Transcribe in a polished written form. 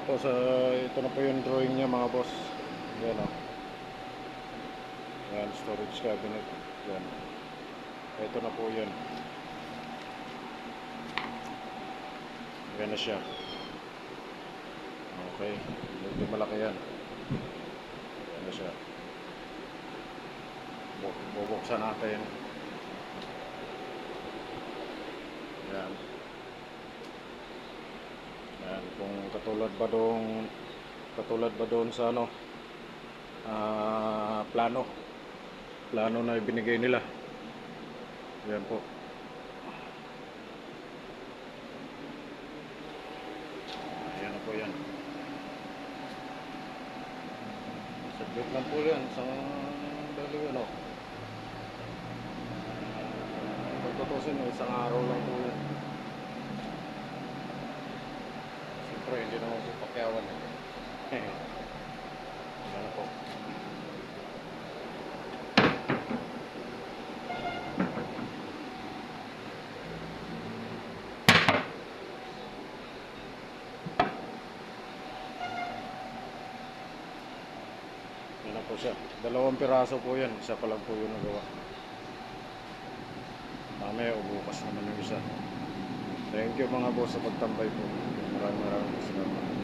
po sa ito na po yung drawing niya mga boss. Yan o. Yan, storage cabinet. Yan. Ito na po yan. Yan na siya. Okay. Medyo malaki yan. Yan na siya. Bubuksan natin. Yan. Yan. Kung katulad ba doon sa ano, plano na ibinigay nila. Yan po. Ayan na po yan. Sabit lang po yan sa dali ano. Pagtutusin isang araw lang po yan. Siyempre hindi naman po pakyawan eh. Ayan na po. Yan na po siya. 2 piraso po yan. Isa pa lang po yung nagawa. Mamaya ubukas naman yung isa. Thank you mga boss sa pagtambay po. Maraming salamat.